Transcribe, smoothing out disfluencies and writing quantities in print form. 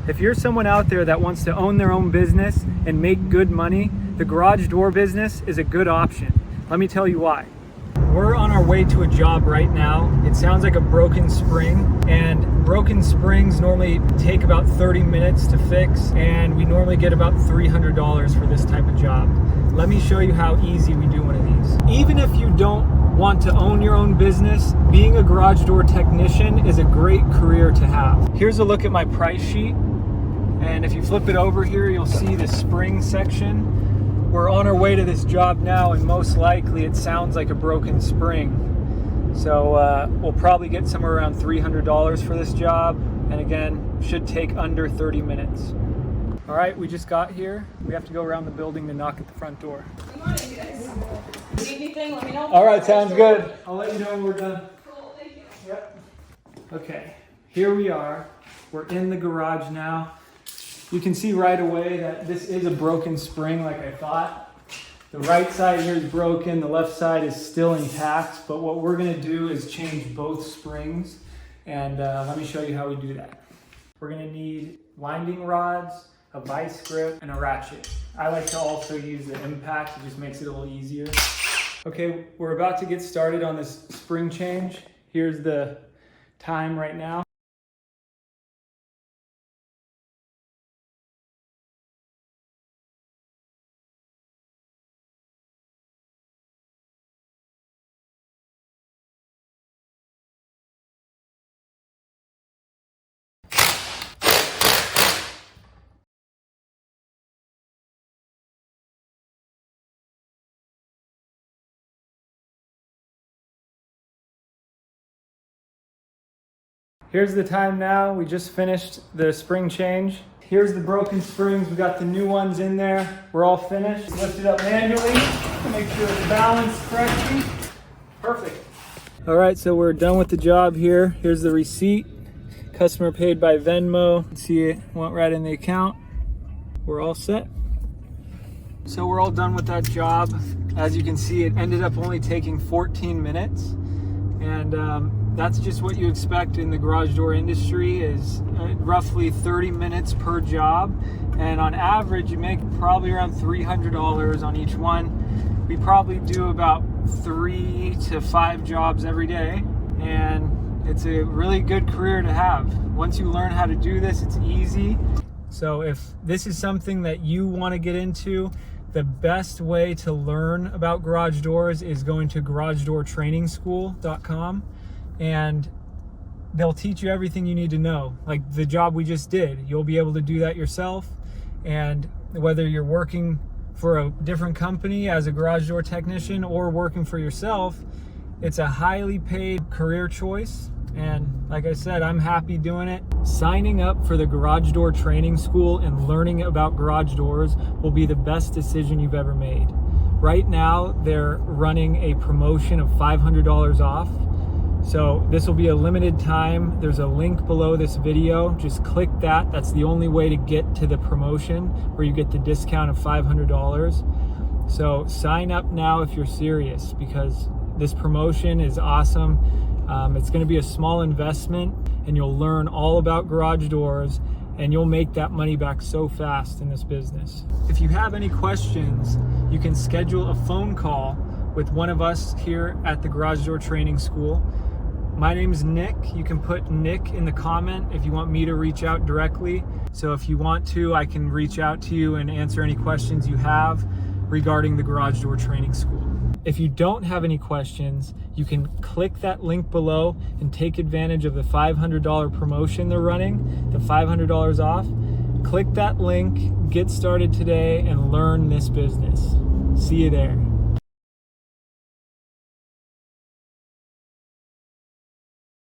If you're someone out there that wants to own their own business and make good money, the garage door business is a good option. Let me tell you why. We're on our way to a job right now. It sounds like a broken spring, and broken springs normally take about 30 minutes to fix, and we normally get about $300 for this type of job. Let me show you how easy we do one of these. Even if you don't want to own your own business, being a garage door technician is a great career to have. Here's a look at my price sheet, and if you flip it over here, you'll see the spring section. We're on our way to this job now, and most likely it sounds like a broken spring. So we'll probably get somewhere around $300 for this job, and again, should take under 30 minutes. All right, we just got here. We have to go around the building to knock at the front door. Good morning, guys. Need anything, let me know. All right, sounds good. I'll let you know when we're done. Cool, thank you. Yep. Okay, here we are. We're in the garage now. You can see right away that this is a broken spring like I thought. The right side here is broken, the left side is still intact, but what we're gonna do is change both springs, and let me show you how we do that. We're gonna need winding rods, a vice grip, and a ratchet. I like to also use the impact, it just makes it a little easier. Okay, we're about to get started on this spring change. Here's the time right now. Here's the time now. We just finished the spring change. Here's the broken springs. We got the new ones in there. We're all finished. Lift it up manually to make sure it's balanced correctly. Perfect. All right, so we're done with the job here. Here's the receipt. Customer paid by Venmo. See, it went right in the account. We're all set. So we're all done with that job. As you can see, it ended up only taking 14 minutes. And that's just what you expect in the garage door industry, is roughly 30 minutes per job. And on average, you make probably around $300 on each one. We probably do about 3 to 5 jobs every day. And it's a really good career to have. Once you learn how to do this, it's easy. So if this is something that you want to get into, the best way to learn about garage doors is going to garagedoortrainingschool.com, and they'll teach you everything you need to know. Like the job we just did, you'll be able to do that yourself. And whether you're working for a different company as a garage door technician or working for yourself, it's a highly paid career choice. And like I said, I'm happy doing it. Signing up for the Garage Door Training School and learning about garage doors will be the best decision you've ever made. Right now, they're running a promotion of $500 off. So this will be a limited time. There's a link below this video. Just click that. That's the only way to get to the promotion where you get the discount of $500. So sign up now if you're serious, because this promotion is awesome. It's going to be a small investment, and you'll learn all about garage doors, and you'll make that money back so fast in this business. If you have any questions, you can schedule a phone call with one of us here at the Garage Door Training School. My name's Nick. You can put Nick in the comment if you want me to reach out directly. So if you want to, I can reach out to you and answer any questions you have regarding the Garage Door Training School. If you don't have any questions, you can click that link below and take advantage of the $500 promotion they're running, the $500 off. Click that link, get started today, and learn this business. See you there.